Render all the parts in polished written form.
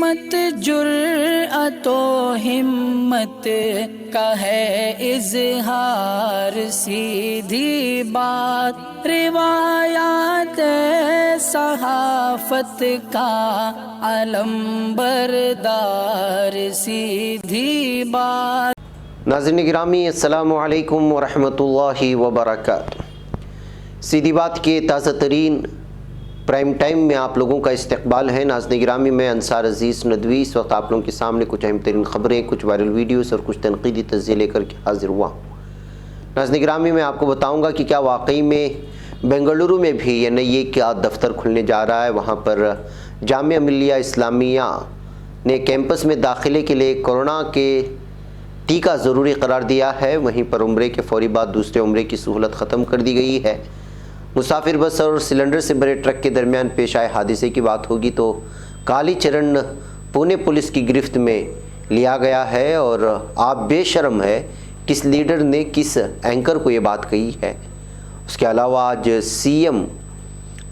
सीमत जुर्अतो हिम्मत का है इजहार, सीधी बात रिवायात सहाफत का अलंबरदार, सीधी बात। नाज़रीन गिरामी, अस्सलामु अलैकुम वरहमतुल्लाहि वबरकातुहू। सीधी बात के ताज़ा तरीन प्राइम टाइम में आप लोगों का इस्तकबाल है। नाज़रीन गिरामी, मैं अंसार अज़ीज़ नदवी इस वक्त आप लोगों के सामने कुछ अहम तरीन ख़बरें, कुछ वायरल वीडियोस और कुछ तनक़ीदी तज़्ज़िये लेकर के हाज़िर हुआ हूँ। नाज़रीन गिरामी, मैं आपको बताऊँगा कि क्या वाकई में बेंगलुरु में भी एनआईए का दफ्तर खुलने जा रहा है। वहाँ पर जामिया मिल्लिया इस्लामिया ने कैंपस में दाखिले के लिए कोरोना के टीका ज़रूरी करार दिया है। वहीं पर उम्रे के फ़ौरी बाद दूसरे उम्रे की सहूलत ख़त्म कर दी गई है। मुसाफिर बस और सिलेंडर से भरे ट्रक के दरमियान पेश आए हादसे की बात होगी तो कालीचरण पुणे पुलिस की गिरफ्त में लिया गया है। और आप बेशर्म है, किस लीडर ने किस एंकर को ये बात कही है। उसके अलावा आज सीएम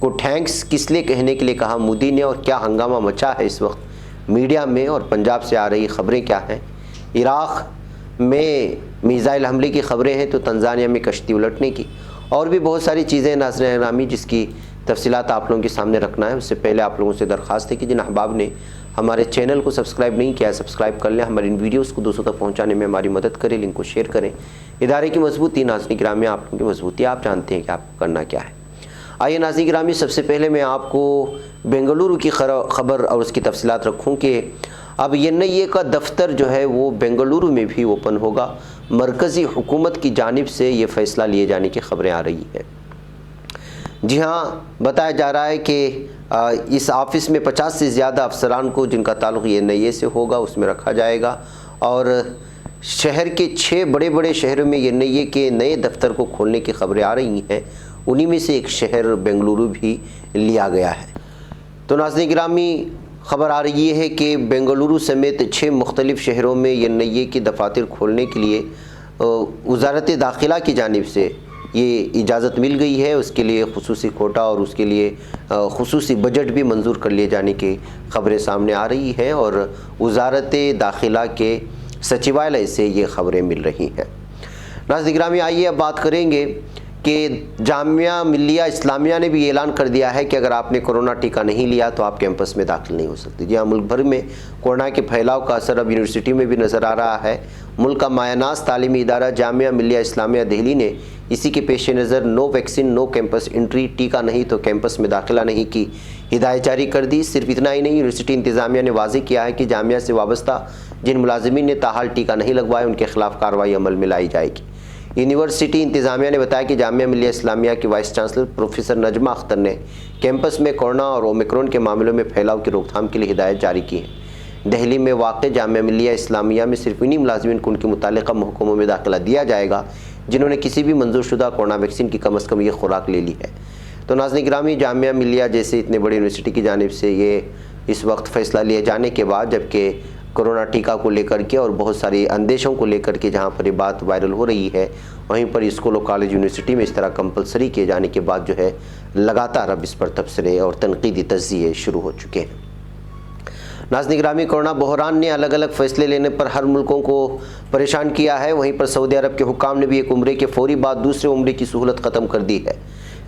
को थैंक्स किस लिए कहने के लिए कहा मोदी ने, और क्या हंगामा मचा है इस वक्त मीडिया में, और पंजाब से आ रही ख़बरें क्या हैं। इराक़ में मिसाइल हमले की ख़बरें हैं तो तंजानिया में कश्ती उलटने की, और भी बहुत सारी चीज़ें नाज़रीन गिरामी जिसकी तफसीलात आप लोगों के सामने रखना है। उससे पहले आप लोगों से दरख्वास्त है कि जिन अहबाब ने हमारे चैनल को सब्सक्राइब नहीं किया है, सब्सक्राइब कर लें। हमारी इन वीडियोस को दोस्तों तक पहुंचाने में हमारी मदद करें, लिंक को शेयर करें। इदारे की मजबूती, नाज़रीन गिरामी आप लोगों की मजबूती, आप जानते हैं कि आपको करना क्या है। आइए नाज़रीन गिरामी, सबसे पहले मैं आपको बेंगलुरु की ख़बर और उसकी तफसीलात रखूँ कि अब एनआईए का दफ्तर जो है वो बेंगलुरु में भी ओपन होगा। मरकज़ी हुकूमत की जानिब से ये फ़ैसला लिए जाने की ख़बरें आ रही हैं। जी हाँ, बताया जा रहा है कि इस ऑफ़िस में 50 से ज़्यादा अफसरान को जिनका ताल्लुक़ एनआईए से होगा उसमें रखा जाएगा। और शहर के 6 बड़े बड़े शहरों में एनआईए के नए दफ्तर को खोलने की ख़बरें आ रही हैं। उन्हीं में से एक शहर बेंगलुरु भी लिया गया है। तो नाज़रीन गिरामी, ख़बर आ रही है कि बेंगलुरु समेत 6 मुख्तलिफ़ शहरों में एनआईए की दफातर खोलने के लिए वज़ारत दाखिला की जानिब से ये इजाज़त मिल गई है। उसके लिए खुसूसी कोटा और उसके लिए खुसूसी बजट भी मंजूर कर लिए जाने की ख़बरें सामने आ रही हैं। और वज़ारत दाखिला के सचिवालय से ये ख़बरें मिल रही हैं। नाज़रीन गिरामी, आइए अब बात करेंगे कि जामिया मिल्लिया इस्लामिया ने भी ऐलान कर दिया है कि अगर आपने कोरोना टीका नहीं लिया तो आप कैंपस में दाखिल नहीं हो सकते। जी हाँ, मुल्क भर में कोरोना के फैलाव का असर अब यूनिवर्सिटी में भी नज़र आ रहा है। मुल्क का मायनाज तालीमी इदारा जामिया मिल्लिया इस्लामिया दिल्ली ने इसी के पेश नज़र no vaccine no campus entry, टीका नहीं तो कैंपस में दाखिला नहीं की हिदायत जारी कर दी। सिर्फ इतना ही नहीं, यूनिवर्सिटी इंतज़ामिया ने वाज़ेह किया है कि जामिया से वाबस्ता जिन मुलाजिमीन ने ताहाल टीका नहीं लगवाया उनके खिलाफ कार्रवाई अमल में लाई जाएगी। यूनिवर्सिटी इंतज़ामिया ने बताया कि जामिया मिल्लिया इस्लामिया की vice chancellor professor Najma Akhtar ने कैंपस में कोरोना और ओमिक्रॉन के मामलों में फैलाव की रोकथाम के लिए हिदायत जारी की है। दिल्ली में वाक़ जामिया मिल्लिया इस्लामिया में सिर्फ इन्हीं मुलाजिमीन को उनके मुतालिका महकमों में दाखिला दिया जाएगा जिन्होंने किसी भी मंजूरशुदा कोरोना वैक्सीन की कम अज़ कम ये खुराक ले ली है। तो नाज़रीन गिरामी, जामिया मिल्लिया जैसे इतने बड़ी यूनिवर्सिटी की जानिब से ये इस वक्त फ़ैसला लिए जाने के बाद, जबकि कोरोना टीका को लेकर के और बहुत सारी अंदेशों को लेकर के जहाँ पर ये बात वायरल हो रही है, वहीं पर स्कूल और कॉलेज यूनिवर्सिटी में इस तरह कंपलसरी किए जाने के बाद जो है लगातार अब इस पर तबसरे और तनकीदी तज़्ज़िये शुरू हो चुके हैं। नाज़रीन गिरामी, कोरोना बहरान ने अलग अलग फ़ैसले लेने पर हर मुल्कों को परेशान किया है। वहीं पर सऊदी अरब के हुक्काम ने भी एक उम्रे के फ़ौरी बाद दूसरे उम्रे की सहूलत ख़त्म कर दी है।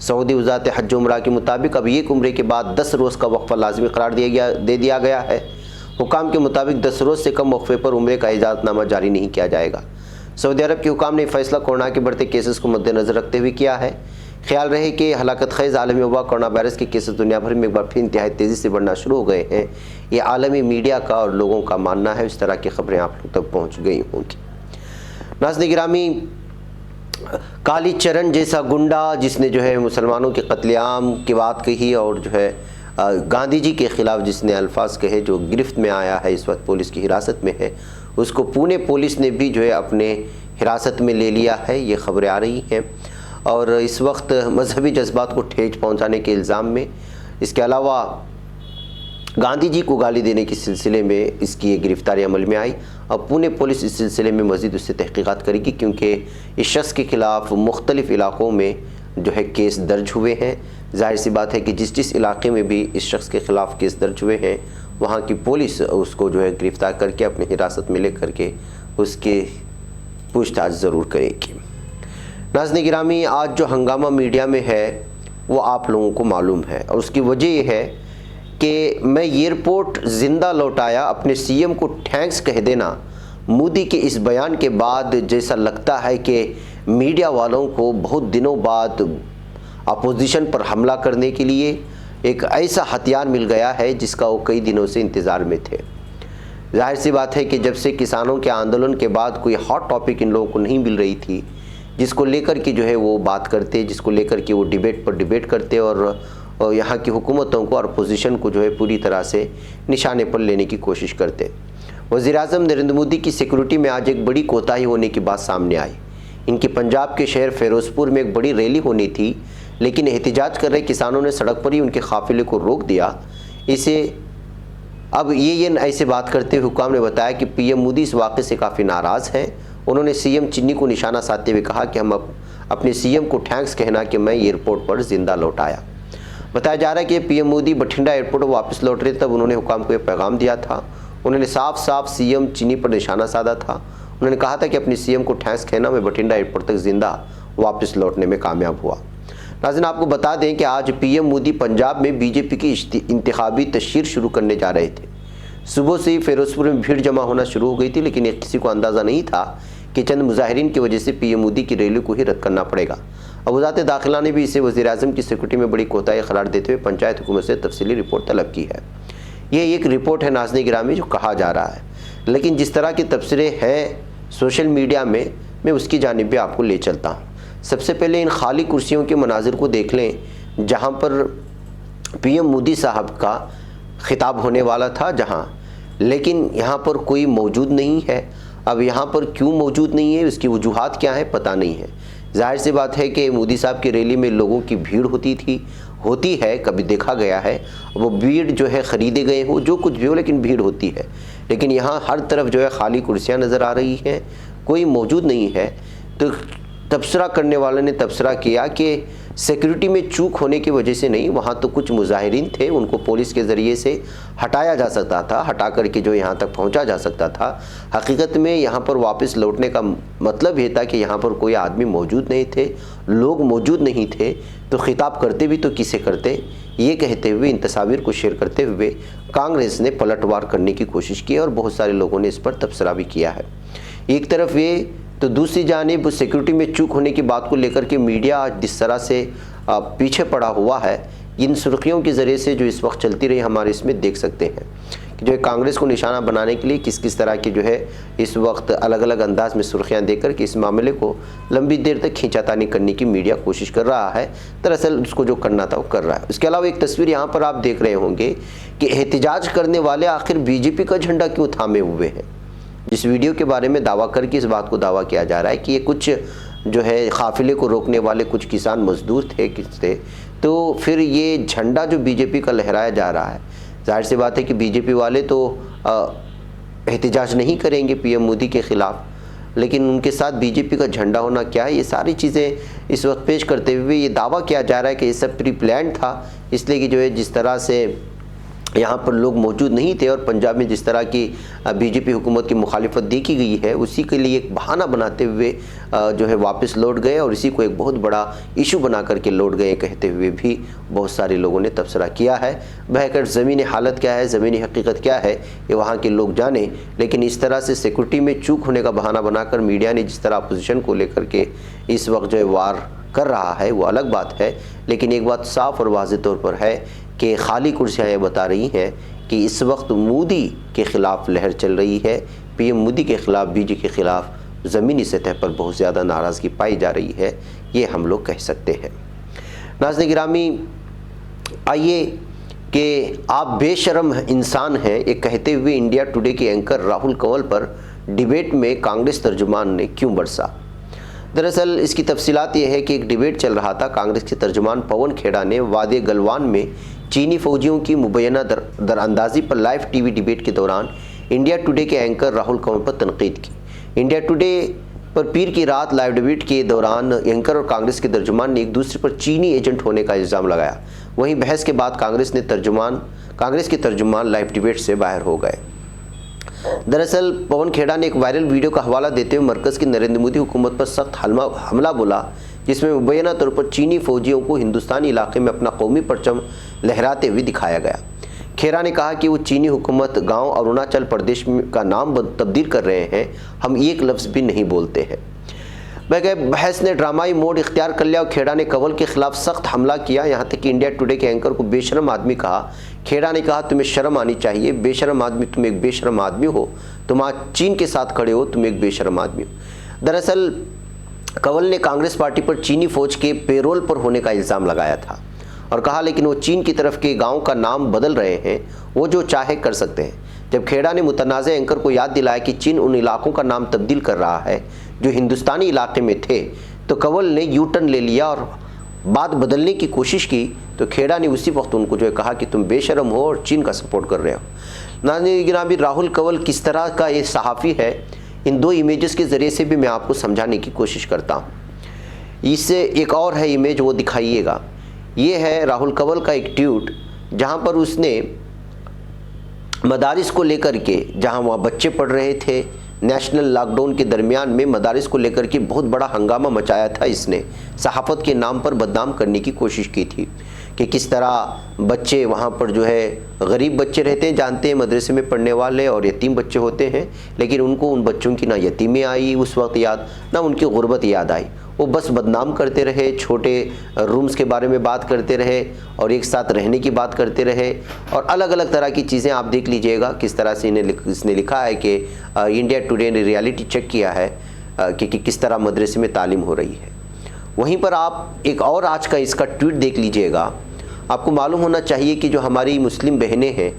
सऊदी वज़ारत हज उम्रा के मुताबिक अब एक उम्रे के बाद 10 रोज़ का वक्फ़ा लाजमी करार दे दिया गया है। हुकाम के मुताबिक 10 रोज़ से कम वक्फे पर उम्रे का इजाज़तनामा जारी नहीं किया जाएगा। सऊदी अरब के हुकाम ने फैसला कोरोना के बढ़ते केसेस को मद्देनज़र रखते हुए किया है। ख्याल रहे कि हलाकत खेज़ आलमी वबा कोरोना वायरस के केसेस दुनिया भर में एक बार फिर इंतहाई तेज़ी से बढ़ना शुरू हो गए हैं। ये आलमी मीडिया का और लोगों का मानना है। इस तरह की ख़बरें आप लोग तक पहुँच गई होंगी। नाज़रीन गिरामी, कालीचरण जैसा गुंडा जिसने जो है मुसलमानों के कत्लेआम की बात कही और जो है गांधी जी के ख़िलाफ़ जिसने अल्फाज कहे, जो गिरफ्त में आया है, इस वक्त पुलिस की हिरासत में है, उसको पुणे पुलिस ने भी जो है अपने हिरासत में ले लिया है। ये ख़बरें आ रही हैं। और इस वक्त मजहबी जज्बात को ठेस पहुंचाने के इल्ज़ाम में, इसके अलावा गांधी जी को गाली देने के सिलसिले में इसकी ये गिरफ्तारी अमल में आई। अब पुणे पुलिस इस सिलसिले में मज़ीद उससे तहक़ीक़ात करेगी, क्योंकि इस शख्स के ख़िलाफ़ मुख्तलिफ़ इलाक़ों में जो है केस दर्ज हुए हैं। जाहिर सी बात है कि जिस इलाके में भी इस शख्स के ख़िलाफ़ केस दर्ज हुए हैं वहाँ की पुलिस उसको जो है गिरफ़्तार करके अपनी हिरासत में ले करके उसकी पूछताछ ज़रूर करेगी। नाज़रीन गिरामी, आज जो हंगामा मीडिया में है वो आप लोगों को मालूम है और उसकी वजह ये है कि मैं एयरपोर्ट ज़िंदा लौटाया, अपने सीएम को थैंक्स कह देना मोदी के इस बयान के बाद जैसा लगता है कि मीडिया वालों को बहुत दिनों बाद अपोजिशन पर हमला करने के लिए एक ऐसा हथियार मिल गया है जिसका वो कई दिनों से इंतज़ार में थे। जाहिर सी बात है कि जब से किसानों के आंदोलन के बाद कोई हॉट टॉपिक इन लोगों को नहीं मिल रही थी जिसको लेकर के जो है वो बात करते, जिसको लेकर के वो डिबेट पर डिबेट करते और यहाँ की हुकूमतों को और अपोजिशन को जो है पूरी तरह से निशाने पर लेने की कोशिश करते। वज़ीर-ए-आज़म नरेंद्र मोदी की सिक्योरिटी में आज एक बड़ी कोताही होने की बात सामने आई। इनकी पंजाब के शहर फिरोजपुर में एक बड़ी रैली होनी थी, लेकिन एहतिजाज कर रहे किसानों ने सड़क पर ही उनके काफिले को रोक दिया। इसे अब ये ऐसे बात करते हुए हुक्काम ने बताया कि पीएम मोदी इस वाक़े से काफ़ी नाराज़ हैं। उन्होंने सीएम चिन्नी को निशाना साधते हुए कहा कि हम अपने सीएम को थैंक्स कहना कि मैं एयरपोर्ट पर ज़िंदा लौटाया। बताया जा रहा है कि पीएम मोदी बठिंडा एयरपोर्ट वापस लौट रहे तब उन्होंने हुक्काम को यह पैगाम दिया था। उन्होंने साफ साफ सीएम चिन्नी पर निशाना साधा था। उन्होंने कहा था कि अपने सीएम को थैंक्स कहना मैं बठिंडा एयरपोर्ट तक ज़िंदा वापस लौटने में कामयाब हुआ। नाज़रीन, आपको बता दें कि आज पीएम मोदी पंजाब में बीजेपी की इंतखाबी तशहीर शुरू करने जा रहे थे। सुबह से ही फिरोजपुर में भीड़ जमा होना शुरू हो गई थी, लेकिन किसी को अंदाज़ा नहीं था कि चंद मुजाहिरीन की वजह से पीएम मोदी की रैली को ही रद्द करना पड़ेगा। अब वज़ारत दाखिला ने भी इसे वज़ीर-ए-आज़म की सिक्योरिटी में बड़ी कोताही करार देते हुए पंचायत हुकूमत से तफसीली रिपोर्ट तलब की है। ये एक रिपोर्ट है नाज़रीन गिरामी जो कहा जा रहा है, लेकिन जिस तरह की तबसरे हैं सोशल मीडिया में, मैं उसकी जानिब भी आपको ले चलता हूँ। सबसे पहले इन खाली कुर्सियों के मनाजिर को देख लें जहाँ पर पीएम मोदी साहब का खिताब होने वाला था, लेकिन यहाँ पर कोई मौजूद नहीं है। अब यहाँ पर क्यों मौजूद नहीं है, उसकी वजूहात क्या है पता नहीं है। जाहिर सी बात है कि मोदी साहब की रैली में लोगों की भीड़ होती है, कभी देखा गया है। वो भीड़ जो है ख़रीदे गए हो, जो कुछ भी हो, लेकिन भीड़ होती है। लेकिन यहाँ हर तरफ जो है खाली कुर्सियाँ नज़र आ रही हैं, कोई मौजूद नहीं है। तो तबसरा करने वाले ने तबसरा किया कि सिक्योरिटी में चूक होने की वजह से नहीं, वहाँ तो कुछ मुजाहिरीन थे, उनको पुलिस के ज़रिए से हटाया जा सकता था, हटा करके जो यहाँ तक पहुँचा जा सकता था। हकीकत में यहाँ पर वापस लौटने का मतलब ये था कि यहाँ पर कोई आदमी मौजूद नहीं थे, लोग मौजूद नहीं थे, तो खिताब करते भी तो किसे करते। ये कहते हुए, इन तस्वीर को शेयर करते हुए कांग्रेस ने पलटवार करने की कोशिश की और बहुत सारे लोगों ने इस पर तबसरा भी किया है। एक तरफ ये, तो दूसरी जानिब सिक्योरिटी में चूक होने की बात को लेकर के मीडिया आज जिस तरह से पीछे पड़ा हुआ है, इन सुर्खियों के ज़रिए से जो इस वक्त चलती रही हमारे इसमें देख सकते हैं कि जो है कांग्रेस को निशाना बनाने के लिए किस तरह की जो है इस वक्त अलग अलग अंदाज में सुर्खियाँ देकर के इस मामले को लंबी देर तक खींचातानी करने की मीडिया कोशिश कर रहा है। दरअसल उसको जो करना था वो कर रहा है। उसके अलावा एक तस्वीर यहाँ पर आप देख रहे होंगे कि एहतिजाज करने वाले आखिर बीजेपी का झंडा क्यों थामे हुए हैं। जिस वीडियो के बारे में दावा करके इस बात को दावा किया जा रहा है कि ये कुछ जो है काफिले को रोकने वाले कुछ किसान मजदूर थे तो फिर ये झंडा जो बीजेपी का लहराया जा रहा है, जाहिर सी बात है कि बीजेपी वाले तो एहतिजाज नहीं करेंगे पीएम मोदी के ख़िलाफ़, लेकिन उनके साथ बीजेपी का झंडा होना क्या है, ये सारी चीज़ें इस वक्त पेश करते हुए ये दावा किया जा रहा है कि ये सब प्री प्लान था, इसलिए कि जो है जिस तरह से यहाँ पर लोग मौजूद नहीं थे और पंजाब में जिस तरह की बीजेपी हुकूमत की मुखालिफत देखी गई है, उसी के लिए एक बहाना बनाते हुए जो है वापस लौट गए और इसी को एक बहुत बड़ा इशू बना करके लौट गए कहते हुए भी बहुत सारे लोगों ने तबसरा किया है। बहकर ज़मीनी हालत क्या है, ज़मीनी हकीकत क्या है, ये वहाँ के लोग जाने। लेकिन इस तरह से सिक्योरिटी में चूक होने का बहाना बनाकर मीडिया ने जिस तरह अपोजिशन को लेकर के इस वक्त जो है वार कर रहा है वो अलग बात है। लेकिन एक बात साफ़ और वाज़ेह तौर पर है कि खाली कुर्सियाँ ये बता रही हैं कि इस वक्त मोदी के ख़िलाफ़ लहर चल रही है। पीएम मोदी के ख़िलाफ़, बीजेपी के ख़िलाफ़ ज़मीनी सतह पर बहुत ज़्यादा नाराज़गी पाई जा रही है, ये हम लोग कह सकते हैं। नाज़रीन गिरामी, आइए कि आप बेशर्म इंसान हैं ये कहते हुए इंडिया टुडे के एंकर राहुल कंवल पर डिबेट में कांग्रेस तर्जुमान ने क्यों बरसा। दरअसल इसकी तफसीलात ये है कि एक डिबेट चल रहा था। कांग्रेस के तर्जुमान पवन खेड़ा ने वादी गलवान में चीनी फौजियों की मुबैना दरअंदाजी पर लाइव टीवी डिबेट के दौरान इंडिया टुडे के एंकर राहुल कंवल पर तनकीद की। इंडिया टुडे पर पीर की रात लाइव डिबेट के दौरान एंकर और कांग्रेस के तर्जुमान ने एक दूसरे पर चीनी एजेंट होने का इल्ज़ाम लगाया। वहीं बहस के बाद कांग्रेस के तर्जुमान लाइव डिबेट से बाहर हो गए। दरअसल पवन खेड़ा ने एक वायरल वीडियो का हवाला देते हुए मरकज़ की नरेंद्र मोदी हुकूमत पर सख्त हमला बोला, जिसमें मुबैना तौर पर चीनी फौजियों को हिंदुस्तानी इलाके में अपना कौमी परचम लहराते हुए दिखाया गया। खेरा ने कहा कि वो चीनी हुकूमत गांव अरुणाचल प्रदेश का नाम तब्दील कर रहे हैं, हम एक लफ्ज़ भी नहीं बोलते हैं। बहस ने ड्रामाई मोड इख्तियार कर लिया और खेड़ा ने कंवल के खिलाफ सख्त हमला किया। यहाँ तक कि इंडिया टुडे के एंकर को बेशरम आदमी कहा। खेड़ा ने कहा, तुम्हें शर्म आनी चाहिए, बेशरम आदमी, तुम एक बेशरम आदमी हो, तुम आज चीन के साथ खड़े हो, तुम एक बेशरम आदमी हो। दरअसल कंवल ने कांग्रेस पार्टी पर चीनी फौज के पेरोल पर होने का इल्ज़ाम लगाया था और कहा लेकिन वो चीन की तरफ के गांव का नाम बदल रहे हैं, वो जो चाहे कर सकते हैं। जब खेड़ा ने मुतनाज़ एंकर को याद दिलाया कि चीन उन इलाकों का नाम तब्दील कर रहा है जो हिंदुस्तानी इलाके में थे, तो कंवल ने यू टर्न ले लिया और बात बदलने की कोशिश की। तो खेड़ा ने उसी वक्त उनको जो है कहा कि तुम बेशरम हो और चीन का सपोर्ट कर रहे हो। नाज़रीन, राहुल कंवल किस तरह का ये सहाफ़ी है, इन दो इमेजेस के ज़रिए से भी मैं आपको समझाने की कोशिश करता हूँ। इससे एक और है इमेज, वो दिखाइएगा। ये है राहुल कंवल का एक ट्वीट, जहाँ पर उसने मदारिस को लेकर के, जहाँ वहाँ बच्चे पढ़ रहे थे, नेशनल लॉकडाउन के दरमियान में मदारिस को लेकर के बहुत बड़ा हंगामा मचाया था। इसने सहाफ़त के नाम पर बदनाम करने की कोशिश की थी कि किस तरह बच्चे वहाँ पर जो है गरीब बच्चे रहते हैं, जानते हैं मदरसे में पढ़ने वाले, और यतीम बच्चे होते हैं, लेकिन उनको उन बच्चों की ना यतीमें आई उस वक्त याद, ना उनकी गुर्बत याद आई। वो बस बदनाम करते रहे, छोटे रूम्स के बारे में बात करते रहे और एक साथ रहने की बात करते रहे, और अलग अलग तरह की चीज़ें आप देख लीजिएगा किस तरह से इसने लिखा है कि इंडिया टुडे ने रियलिटी चेक किया है कि किस तरह मदरसे में तालीम हो रही है। वहीं पर आप एक और आज का इसका ट्वीट देख लीजिएगा। आपको मालूम होना चाहिए कि जो हमारी मुस्लिम बहनें हैं,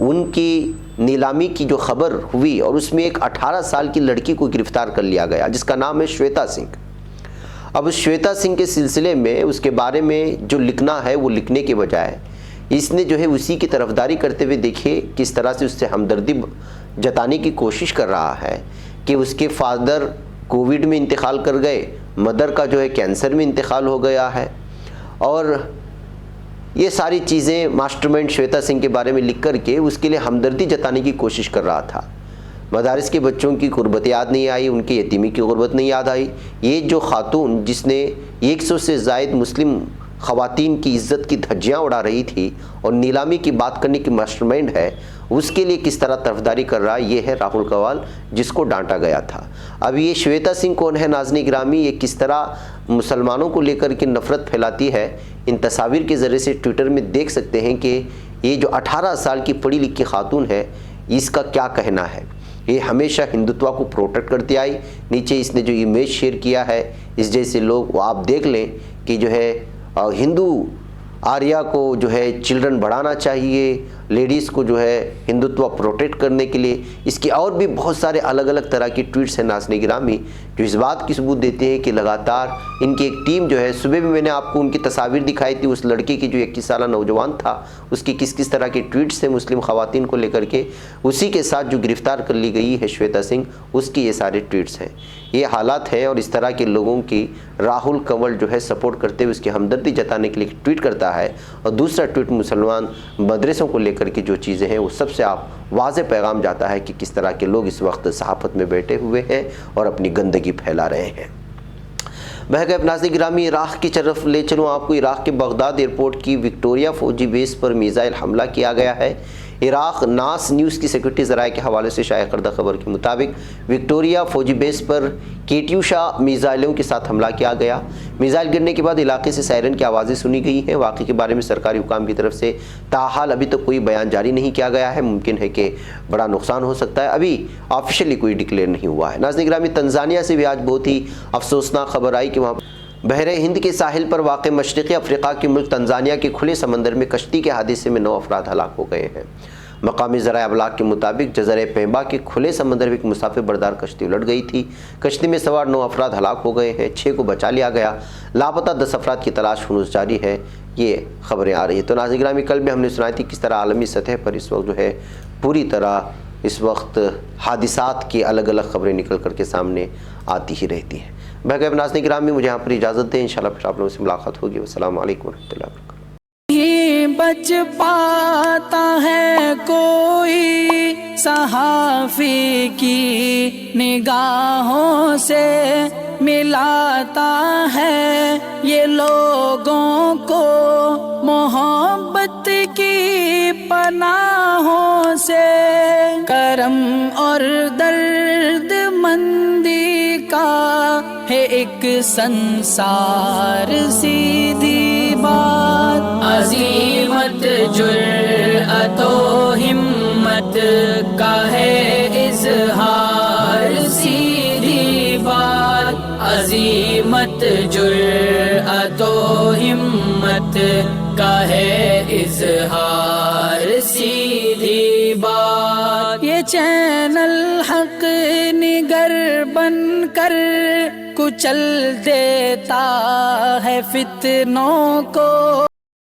उनकी नीलामी की जो खबर हुई और उसमें एक 18 साल की लड़की को गिरफ्तार कर लिया गया जिसका नाम है श्वेता सिंह। अब श्वेता सिंह के सिलसिले में उसके बारे में जो लिखना है वो लिखने के बजाय इसने जो है उसी की तरफदारी करते हुए देखिए किस तरह से उससे हमदर्दी जताने की कोशिश कर रहा है कि उसके फादर कोविड में इंतकाल कर गए, मदर का जो है कैंसर में इंतकाल हो गया है, और ये सारी चीज़ें मास्टरमाइंड श्वेता सिंह के बारे में लिख कर के उसके लिए हमदर्दी जताने की कोशिश कर रहा था। मदारिस के बच्चों की गुर्बत याद नहीं आई, उनके यतीमी की गुर्बत नहीं याद आई। ये जो खातून जिसने 100 से ज़ायद मुस्लिम ख़वातीन की इज़्ज़त की धज्जियाँ उड़ा रही थी और नीलामी की बात करने की मास्टरमाइंड है, उसके लिए किस तरह तरफदारी कर रहा है, ये है राहुल कंवल जिसको डांटा गया था। अब ये श्वेता सिंह कौन है नाज़रीन गिरामी, ये किस तरह मुसलमानों को लेकर के नफ़रत फैलाती है, इन तस्वीर के ज़रिए से ट्विटर में देख सकते हैं कि ये जो 18 साल की पढ़ी लिखी खातून है इसका क्या कहना है। ये हमेशा हिंदुत्व को प्रोटेक्ट करती आई। नीचे इसने जो इमेज शेयर किया है इस जैसे लोग, वो आप देख लें कि जो है हिंदू आर्या को जो है चिल्ड्रन बढ़ाना चाहिए, लेडीज़ को जो है हिंदुत्व प्रोटेक्ट करने के लिए। इसकी और भी बहुत सारे अलग अलग तरह की ट्वीट्स हैं नाज़रीन गिरामी, जो इस बात की सबूत देते हैं कि लगातार इनकी एक टीम जो है, सुबह भी मैंने आपको उनकी तस्वीर दिखाई थी उस लड़के की जो 21 साल नौजवान था, उसकी किस किस तरह की ट्वीट्स थे मुस्लिम ख़वातीन को लेकर के। उसी के साथ जो गिरफ़्तार कर ली गई है श्वेता सिंह, उसकी ये सारे ट्वीट्स हैं। ये हालात है और इस तरह के लोगों की राहुल कंवल जो है सपोर्ट करते हुए उसकी हमदर्दी जताने के लिए ट्वीट करता है, और दूसरा ट्वीट मुसलमान मदरसों को लेकर के जो चीज़ें हैं वो सबसे आप वाज़े पैगाम जाता है कि किस तरह के लोग इस वक्त सहाफ़त में बैठे हुए हैं और अपनी गंदगी फैला रहे हैं। बहरकैफ नाज़रीन गिरामी, इराक़ की तरफ ले चलूँ आपको। इराक़ के बगदाद एयरपोर्ट की विक्टोरिया फ़ौजी बेस पर मिसाइल हमला किया गया है। इराक़ नास न्यूज़ की सिक्योरिटी ज़राए के हवाले से शाया करदा खबर के मुताबिक विक्टोरिया फ़ौजी बेस पर केट्यूशा मिसाइलों के साथ हमला किया गया। मिसाइल गिरने के बाद इलाके से सायरन की आवाज़ें सुनी गई हैं। वाक़े के बारे में सरकारी हुकाम की तरफ से ताहाल अभी तक कोई बयान जारी नहीं किया गया है। मुमकिन है कि बड़ा नुकसान हो सकता है, अभी ऑफिशियली कोई डिक्लेयर नहीं हुआ है। नाज़रीन गिरामी, तंजानिया से भी आज बहुत ही अफसोसनाक खबर आई कि वहाँ बहरे हिंद के साहिल पर वाक़ मशरिक़ी अफ्रीका के मुल्क तंजानिया के खुले समंदर में कश्ती के हादसे में 9 अफराद हलाक हो गए हैं। मकामी ज़राए अबलाग के मुताबिक जज़ीरे पेंबा के खुले समंदर में एक मुसाफिर बरदार कश्ती उलट गई थी। कश्ती में सवार 9 अफराद हलाक हो गए हैं, 6 को बचा लिया गया। लापता 10 अफराद की तलाश हनूज़ जारी है। ये खबरें आ रही है। तो नाज़रीन गिरामी, कल भी हमने सुनाई थी किस तरह आलमी सतह पर इस वक्त जो है पूरी तरह इस वक्त हादिसात की अलग अलग ख़बरें निकल कर के सामने आती ही रहती हैं। भाई नाज़रीन गिरामी, मुझे यहाँ पर इजाज़त दें, इंशाल्लाह फिर आप लोगों से मुलाकात होगी। अस्सलामु अलैकुम वरहमतुल्लाहि वबरकातुहू। बच पाता है कोई सहाफ़ी की निगाहों से, मिलाता है ये लोगों को मोहब्बत की पनाहों से। करम और दर्द मंदी का है एक संसार, सीधी बात अज़ीमत जुर्अतो हिम्मत का है इज़हार, सीधी बात अज़ीमत जुर्अतो हिम्मत का है इज़हार, सीधी बात। ये चैनल हक निगर बन कर कुचल देता है फितनों को,